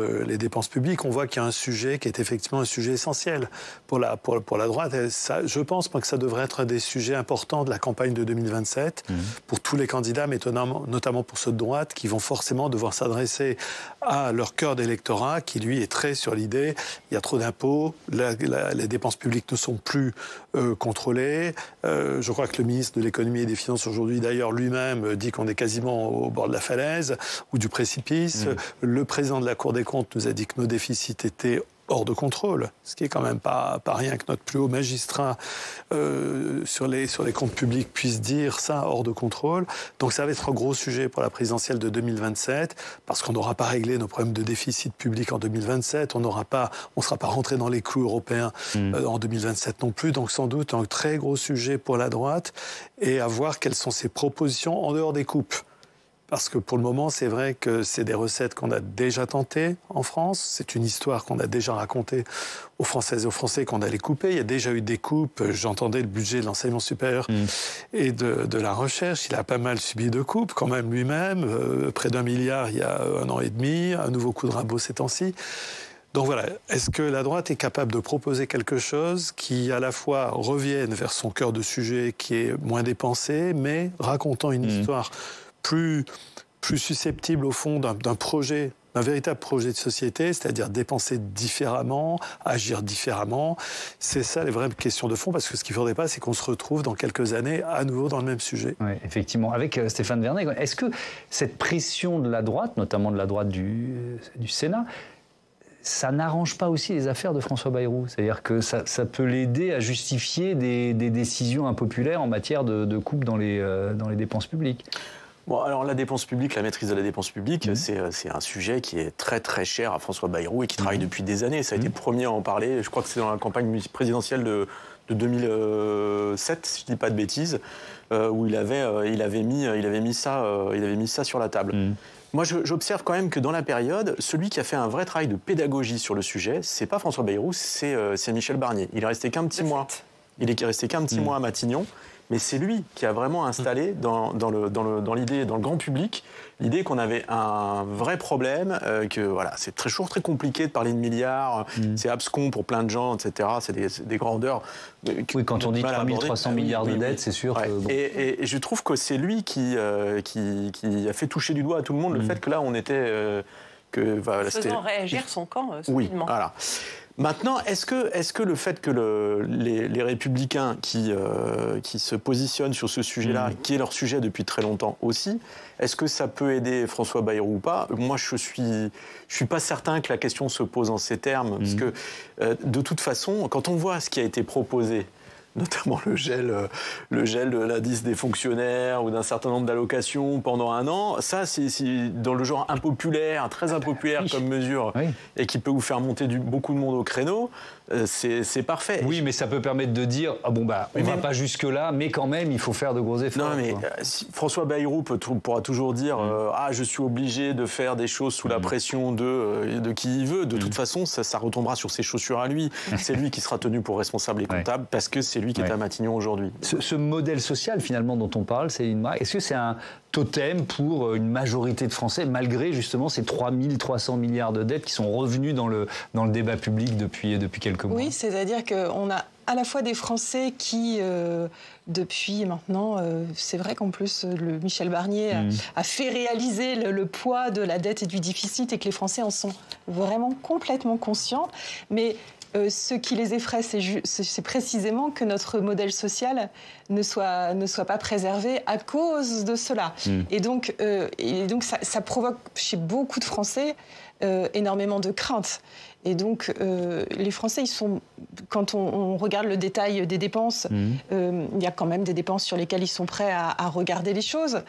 [SPEAKER 8] publiques. On voit qu'il y a un sujet qui est effectivement un sujet essentiel pour la droite. Et ça, je pense que ça devrait être un des sujets importants de la campagne de 2027 pour tous les candidats, mais notamment pour ceux de droite qui vont forcément devoir s'adresser à leur cœur d'électorat qui, lui, est très sur l'idée il y a trop d'impôts, les dépenses publiques ne sont plus contrôlées. Je crois que le ministre de l'économie et des finances aujourd'hui, d'ailleurs, lui-même dit qu'on est quasiment au bord de la falaise ou du précipice. Le président de la Cour des comptes nous a dit que nos déficits étaient hors de contrôle, ce qui est quand même pas rien que notre plus haut magistrat sur les comptes publics puisse dire ça, hors de contrôle. Donc ça va être un gros sujet pour la présidentielle de 2027, parce qu'on n'aura pas réglé nos problèmes de déficit public en 2027, on ne sera pas rentré dans les clous européens en 2027 non plus, donc sans doute un très gros sujet pour la droite, et à voir quelles sont ses propositions en dehors des coupes. Parce que pour le moment, c'est vrai que c'est des recettes qu'on a déjà tentées en France. C'est une histoire qu'on a déjà racontée aux Françaises et aux Français qu'on allait couper. Il y a déjà eu des coupes. J'entendais le budget de l'enseignement supérieur et de la recherche. Il a pas mal subi de coupes quand même lui-même. Près d'1 milliard il y a 1 an et demi. Un nouveau coup de rabot ces temps-ci. Donc voilà, est-ce que la droite est capable de proposer quelque chose qui à la fois revienne vers son cœur de sujet qui est moins dépensé, mais racontant une histoire plus susceptible au fond d'un projet, d'un véritable projet de société, c'est-à-dire dépenser différemment, agir différemment. C'est ça les vraies questions de fond, parce que ce qu'il ne faudrait pas, c'est qu'on se retrouve dans quelques années à nouveau dans le même sujet.
[SPEAKER 1] Oui, effectivement. Avec Stéphane Vernet, est-ce que cette pression de la droite, notamment de la droite du Sénat, ça n'arrange pas aussi les affaires de François Bayrou? C'est-à-dire que ça peut l'aider à justifier des décisions impopulaires en matière de coupe dans les dépenses publiques?
[SPEAKER 11] Bon, alors la dépense publique, la maîtrise de la dépense publique, c'est un sujet qui est très très cher à François Bayrou et qui travaille depuis des années. Ça a été le premier à en parler. Je crois que c'est dans la campagne présidentielle de 2007, si je ne dis pas de bêtises, où il avait mis ça sur la table. Moi, j'observe quand même que dans la période, celui qui a fait un vrai travail de pédagogie sur le sujet, c'est pas François Bayrou, c'est Michel Barnier. Il est resté qu'un petit mois. Il est resté qu'un petit mois à Matignon. Mais c'est lui qui a vraiment installé dans l'idée, dans le grand public, l'idée qu'on avait un vrai problème, que voilà, c'est toujours très compliqué de parler de milliards, c'est abscon pour plein de gens, etc. C'est des grandeurs.
[SPEAKER 1] Oui, quand on dit 3300 milliards de dettes, c'est sûr.
[SPEAKER 11] Ouais.
[SPEAKER 1] Que, bon.
[SPEAKER 11] Et je trouve que c'est lui qui a fait toucher du doigt à tout le monde le fait que là, on était...
[SPEAKER 10] faisant réagir son camp solidement.
[SPEAKER 11] Oui, voilà. Maintenant, est-ce que le fait que les Républicains qui se positionnent sur ce sujet-là, qui est leur sujet depuis très longtemps aussi, est-ce que ça peut aider François Bayrou ou pas? Moi, je suis pas certain que la question se pose en ces termes, parce que de toute façon, quand on voit ce qui a été proposé, notamment le gel de l'indice des fonctionnaires ou d'un certain nombre d'allocations pendant 1 an, ça c'est dans le genre impopulaire, très impopulaire comme mesure, et qui peut vous faire monter beaucoup de monde au créneau, c'est parfait.
[SPEAKER 1] Oui, mais ça peut permettre de dire on va pas jusque là, mais quand même il faut faire de gros efforts.
[SPEAKER 11] Non, mais François Bayrou pourra toujours dire je suis obligé de faire des choses sous la pression de qui il veut. De toute façon, ça retombera sur ses chaussures à lui. C'est lui qui sera tenu pour responsable et comptable parce que c'est lui qui est à Matignon aujourd'hui.
[SPEAKER 1] Ce modèle social finalement dont on parle, Céline Marc, est-ce que c'est un totem pour une majorité de Français, malgré justement ces 3300 milliards de dettes qui sont revenus dans le débat public depuis quelques mois?
[SPEAKER 9] Oui, c'est-à-dire qu'on a à la fois des Français qui, depuis maintenant, c'est vrai qu'en plus, Michel Barnier a fait réaliser le poids de la dette et du déficit et que les Français en sont vraiment complètement conscients. Mais ce qui les effraie, c'est précisément que notre modèle social ne soit pas préservé à cause de cela. Et donc ça provoque chez beaucoup de Français énormément de craintes. Et donc, les Français, quand on regarde le détail des dépenses, il y a quand même des dépenses sur lesquelles ils sont prêts à regarder les choses.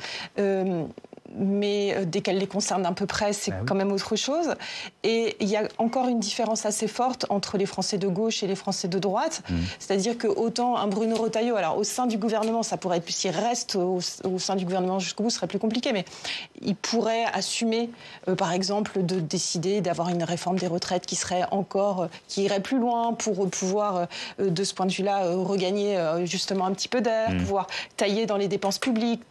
[SPEAKER 9] mais dès qu'elle les concerne à peu près, c'est quand même autre chose. Et il y a encore une différence assez forte entre les Français de gauche et les Français de droite. C'est-à-dire que autant un Bruno Retailleau, alors au sein du gouvernement, ça pourrait être, s'il reste au sein du gouvernement jusqu'au bout, ce serait plus compliqué, mais il pourrait assumer, par exemple, de décider d'avoir une réforme des retraites qui serait encore, qui irait plus loin pour pouvoir, de ce point de vue-là, regagner justement un petit peu d'air, pouvoir tailler dans les dépenses publiques,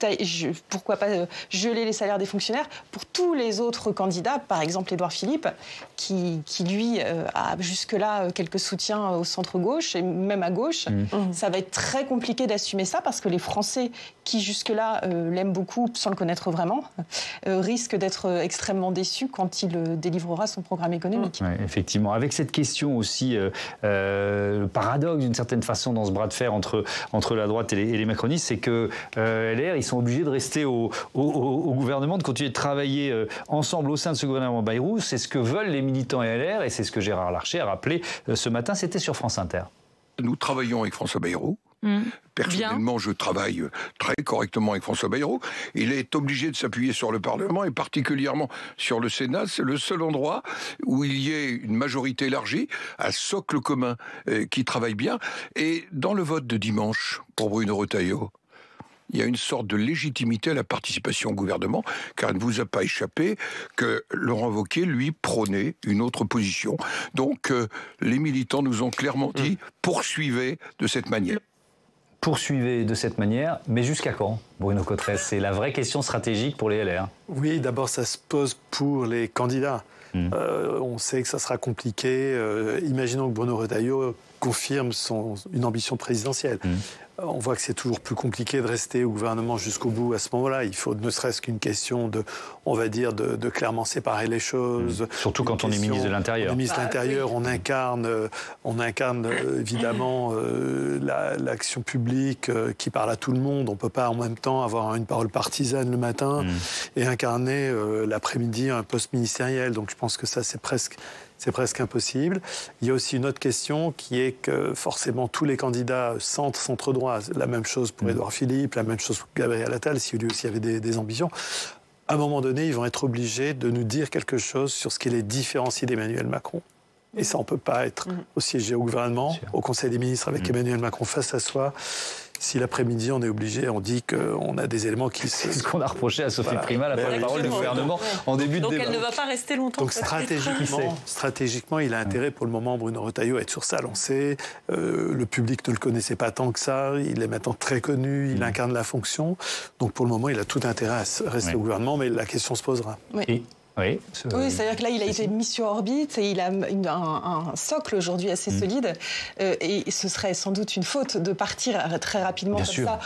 [SPEAKER 9] pourquoi pas geler les salaires des fonctionnaires. Pour tous les autres candidats, par exemple Édouard Philippe, qui lui a jusque-là quelques soutiens au centre-gauche et même à gauche, ça va être très compliqué d'assumer ça parce que les Français qui jusque-là l'aiment beaucoup sans le connaître vraiment risquent d'être extrêmement déçus quand il délivrera son programme économique.
[SPEAKER 1] Ouais, effectivement. Avec cette question aussi, le paradoxe d'une certaine façon dans ce bras de fer entre la droite et les macronistes, c'est que LR, ils sont obligés de rester au gouvernement, de continuer de travailler ensemble au sein de ce gouvernement Bayrou. C'est ce que veulent les militants et LR et c'est ce que Gérard Larcher a rappelé ce matin. C'était sur France Inter.
[SPEAKER 13] Nous travaillons avec François Bayrou. Personnellement, je travaille très correctement avec François Bayrou. Il est obligé de s'appuyer sur le Parlement et particulièrement sur le Sénat. C'est le seul endroit où il y ait une majorité élargie, un socle commun qui travaille bien. Et dans le vote de dimanche pour Bruno Retailleau, il y a une sorte de légitimité à la participation au gouvernement, car il ne vous a pas échappé que Laurent Wauquiez, lui, prônait une autre position. Donc, les militants nous ont clairement dit « poursuivez de cette manière ».
[SPEAKER 1] Poursuivez de cette manière, mais jusqu'à quand, Bruno Cotrez? C'est la vraie question stratégique pour les LR.
[SPEAKER 8] Oui, d'abord, ça se pose pour les candidats. On sait que ça sera compliqué. Imaginons que Bruno Retailleau confirme une ambition présidentielle. On voit que c'est toujours plus compliqué de rester au gouvernement jusqu'au bout à ce moment-là. Il faut ne serait-ce qu'une question on va dire, de clairement séparer les choses.
[SPEAKER 1] Surtout quand on est ministre de l'Intérieur.
[SPEAKER 8] On est ministre de l'Intérieur, on incarne évidemment l'action publique qui parle à tout le monde. On ne peut pas en même temps avoir une parole partisane le matin et incarner l'après-midi un poste ministériel. Donc je pense que ça, c'est presque impossible. Il y a aussi une autre question qui est que forcément tous les candidats centre-droit, la même chose pour Édouard Philippe, la même chose pour Gabriel Attal, si lui aussi avait des ambitions, à un moment donné, ils vont être obligés de nous dire quelque chose sur ce qui les différencie d'Emmanuel Macron. Et ça, on ne peut pas être au siège au gouvernement, au Conseil des ministres avec Emmanuel Macron face à soi. Si l'après-midi, on est obligé, on dit qu'on a des éléments qui...
[SPEAKER 1] C'est ce qu'on a reproché à Sophie Primas, la porte-parole du gouvernement, en début de débat.
[SPEAKER 10] Donc elle ne va pas rester longtemps.
[SPEAKER 8] Donc stratégiquement, il a intérêt pour le moment, Bruno Retailleau, à être sur sa lancée. Le public ne le connaissait pas tant que ça. Il est maintenant très connu, il incarne la fonction. Donc pour le moment, il a tout intérêt à rester au gouvernement, mais la question se posera.
[SPEAKER 9] Oui. Oui, c'est-à-dire que là, il a été mis sur orbite et il a un socle aujourd'hui assez solide. Et ce serait sans doute une faute de partir très rapidement
[SPEAKER 1] bien sûr.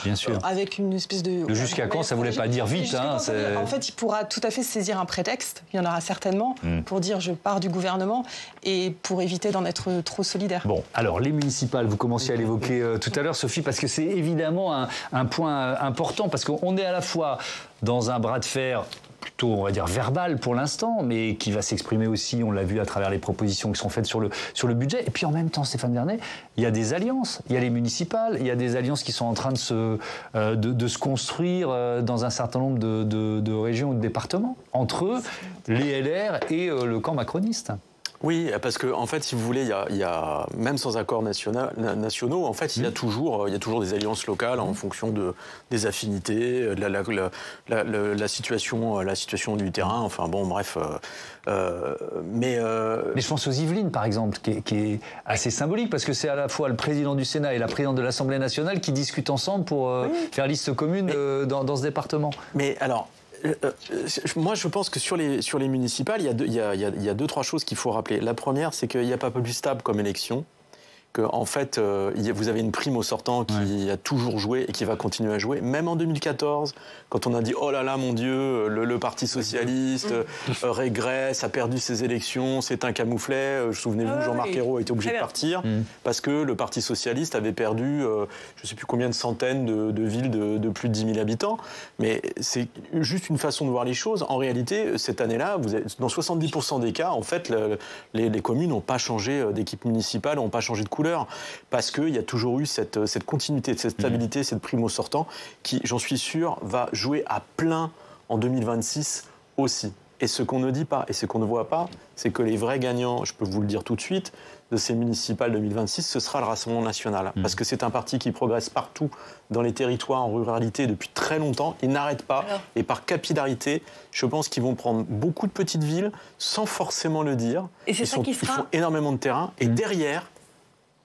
[SPEAKER 9] Avec une espèce de...
[SPEAKER 1] Jusqu'à quand, ça ne voulait pas dire vite.
[SPEAKER 9] En fait, il pourra tout à fait saisir un prétexte, il y en aura certainement, pour dire je pars du gouvernement et pour éviter d'en être trop solidaire.
[SPEAKER 1] Bon, alors les municipales, vous commenciez à l'évoquer tout à l'heure, Sophie, parce que c'est évidemment un point important, parce qu'on est à la fois dans un bras de fer plutôt, on va dire, verbal pour l'instant, mais qui va s'exprimer aussi, on l'a vu à travers les propositions qui sont faites sur le budget. Et puis en même temps, Stéphane Vernet, il y a des alliances. Il y a les municipales, il y a des alliances qui sont en train de se construire dans un certain nombre de régions ou de départements, entre eux, les LR et le camp macroniste.
[SPEAKER 11] Oui, parce que en fait, si vous voulez, il y a même sans accords nationaux, en fait, il y a toujours des alliances locales en fonction des affinités, de la situation du terrain. Enfin bon, bref. Mais
[SPEAKER 1] je pense aux Yvelines, par exemple, qui est assez symbolique, parce que c'est à la fois le président du Sénat et la présidente de l'Assemblée nationale qui discutent ensemble pour faire liste commune dans ce département.
[SPEAKER 11] Mais alors. Moi, je pense que sur les municipales, il y a deux, trois choses qu'il faut rappeler. La première, c'est qu'il n'y a pas plus stable comme élection. En fait, vous avez une prime au sortant qui a toujours joué et qui va continuer à jouer. Même en 2014, quand on a dit « Oh là là, mon Dieu, le Parti socialiste régresse, a perdu ses élections, c'est un camouflet. » Souvenez-vous, Jean-Marc Ayrault a été obligé de partir parce que le Parti socialiste avait perdu je ne sais plus combien de centaines de villes de plus de 10 000 habitants. Mais c'est juste une façon de voir les choses. En réalité, cette année-là, dans 70% des cas, en fait, les communes n'ont pas changé d'équipe municipale, n'ont pas changé de couleur. Parce qu'il y a toujours eu cette continuité, cette stabilité, cette prime au sortant qui, j'en suis sûr, va jouer à plein en 2026 aussi. Et ce qu'on ne dit pas, et ce qu'on ne voit pas, c'est que les vrais gagnants, je peux vous le dire tout de suite, de ces municipales 2026, ce sera le Rassemblement national. Parce que c'est un parti qui progresse partout dans les territoires, en ruralité, depuis très longtemps. Il n'arrête pas. Et par capillarité, je pense qu'ils vont prendre beaucoup de petites villes sans forcément le dire.
[SPEAKER 10] Et c'est ça qui
[SPEAKER 11] Ils font énormément de terrain. Et derrière,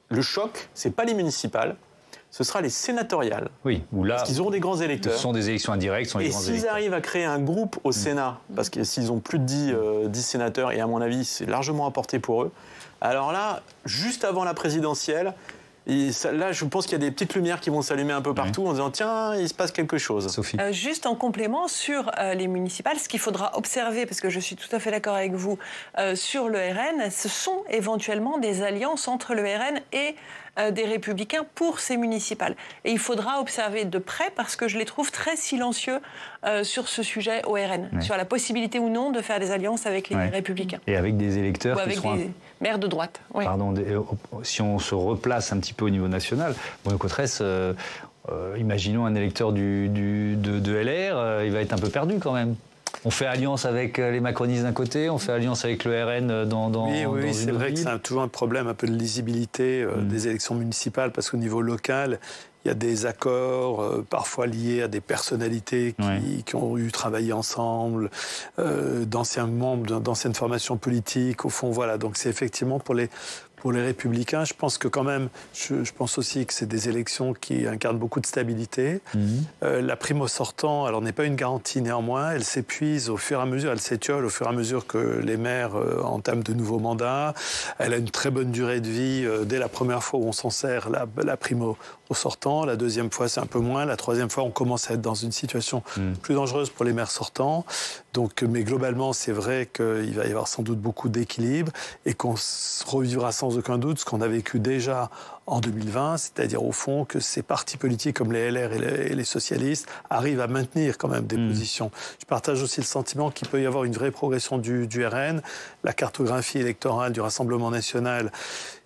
[SPEAKER 11] le choc, c'est pas les municipales, ce sera les sénatoriales.
[SPEAKER 1] Oui, où là,
[SPEAKER 11] parce qu'ils auront des grands électeurs.
[SPEAKER 1] Ce sont des élections indirectes, ce sont les grands électeurs.
[SPEAKER 11] Et s'ils arrivent à créer un groupe au Sénat, parce que s'ils ont plus de 10 sénateurs, et à mon avis, c'est largement à portée pour eux, alors là, juste avant la présidentielle, là, je pense qu'il y a des petites lumières qui vont s'allumer un peu partout en disant tiens, il se passe quelque chose.
[SPEAKER 1] Sophie.
[SPEAKER 10] Juste en complément sur les municipales, ce qu'il faudra observer, parce que je suis tout à fait d'accord avec vous, sur le RN, ce sont éventuellement des alliances entre le RN et des Républicains pour ces municipales. Et il faudra observer de près, parce que je les trouve très silencieux sur ce sujet au RN, sur la possibilité ou non de faire des alliances avec les Républicains.
[SPEAKER 1] Et avec des électeurs
[SPEAKER 10] ou avec des maires de droite.
[SPEAKER 1] Pardon, si on se replace un petit peu au niveau national, Bruno Cotresse, imaginons un électeur de LR, il va être un peu perdu quand même. On fait alliance avec les macronistes d'un côté, on fait alliance avec le RN dans
[SPEAKER 8] Oui, c'est vrai que c'est toujours un problème un peu de lisibilité des élections municipales, parce qu'au niveau local, il y a des accords parfois liés à des personnalités qui ont eu travaillé ensemble, d'anciens membres, d'anciennes formations politiques. Au fond, voilà. Donc c'est effectivement pour les Républicains, je pense que quand même, je pense aussi que c'est des élections qui incarnent beaucoup de stabilité. La prime au sortant, alors n'est pas une garantie néanmoins, elle s'épuise au fur et à mesure, elle s'étiole au fur et à mesure que les maires entament de nouveaux mandats. Elle a une très bonne durée de vie dès la première fois où on s'en sert, la prime au sortant. La deuxième fois, c'est un peu moins. La troisième fois, on commence à être dans une situation plus dangereuse pour les maires sortants. Donc, mais globalement, c'est vrai qu'il va y avoir sans doute beaucoup d'équilibre et qu'on revivra sans aucun doute ce qu'on a vécu déjà en 2020, c'est-à-dire au fond que ces partis politiques comme les LR et les socialistes arrivent à maintenir quand même des positions. Je partage aussi le sentiment qu'il peut y avoir une vraie progression du RN. La cartographie électorale du Rassemblement national,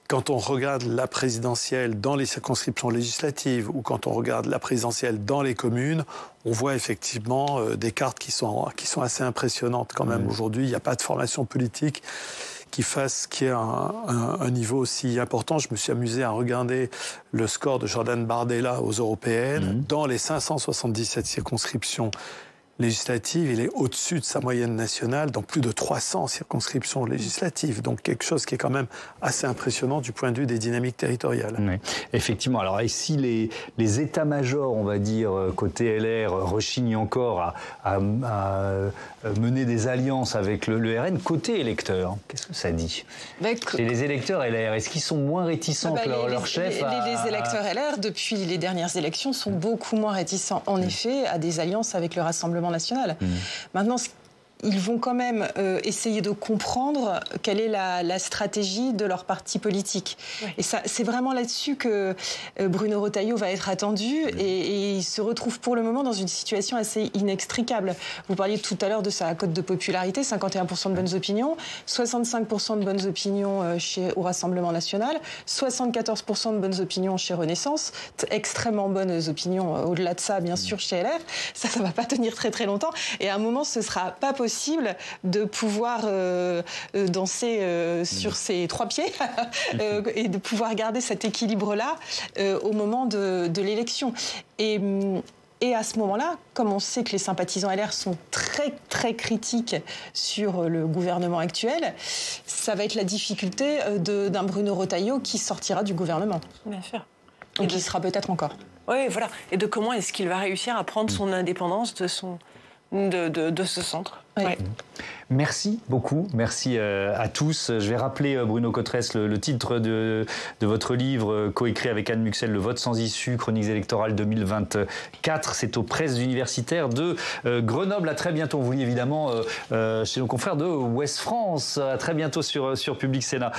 [SPEAKER 8] quand on regarde la présidentielle dans les circonscriptions législatives ou quand on regarde la présidentielle dans les communes, on voit effectivement des cartes qui sont assez impressionnantes quand même. Aujourd'hui, il n'y a pas de formation politique qui ait un niveau aussi important. Je me suis amusé à regarder le score de Jordan Bardella aux européennes. Dans les 577 circonscriptions législatives, il est au-dessus de sa moyenne nationale dans plus de 300 circonscriptions législatives. Donc quelque chose qui est quand même assez impressionnant du point de vue des dynamiques territoriales.
[SPEAKER 1] Oui, effectivement. Alors ici, les états-majors, on va dire, côté LR, rechignent encore à mener des alliances avec le RN. Côté électeur, qu'est-ce que ça dit? Et les électeurs LR, est-ce qu'ils sont moins réticents que leur chef
[SPEAKER 9] les électeurs LR, depuis les dernières élections, sont beaucoup moins réticents, en effet, à des alliances avec le Rassemblement national. Maintenant, ils vont quand même essayer de comprendre quelle est la stratégie de leur parti politique. Et ça, c'est vraiment là-dessus que Bruno Retailleau va être attendu et il se retrouve pour le moment dans une situation assez inextricable. Vous parliez tout à l'heure de sa cote de popularité, 51% de bonnes opinions, 65% de bonnes opinions au Rassemblement national, 74% de bonnes opinions chez Renaissance, extrêmement bonnes opinions au-delà de ça, bien sûr, chez LR. Ça va pas tenir très très longtemps et à un moment, ce sera pas possible de pouvoir danser sur ses trois pieds et de pouvoir garder cet équilibre-là au moment de l'élection. Et à ce moment-là, comme on sait que les sympathisants LR sont très, très critiques sur le gouvernement actuel, ça va être la difficulté d'un Bruno Retailleau qui sortira du gouvernement.
[SPEAKER 10] Bien sûr.
[SPEAKER 9] Et qui sera peut-être encore.
[SPEAKER 10] Oui, voilà. Et de comment est-ce qu'il va réussir à prendre son indépendance de ce centre.
[SPEAKER 1] Ouais. Merci beaucoup, merci à tous. Je vais rappeler, Bruno Cotresse, le titre de votre livre coécrit avec Anne Muxel, Le vote sans issue, chroniques électorales 2024. C'est aux presses universitaires de Grenoble. À très bientôt. On vous lit évidemment chez nos confrères de Ouest France. À très bientôt sur Public Sénat.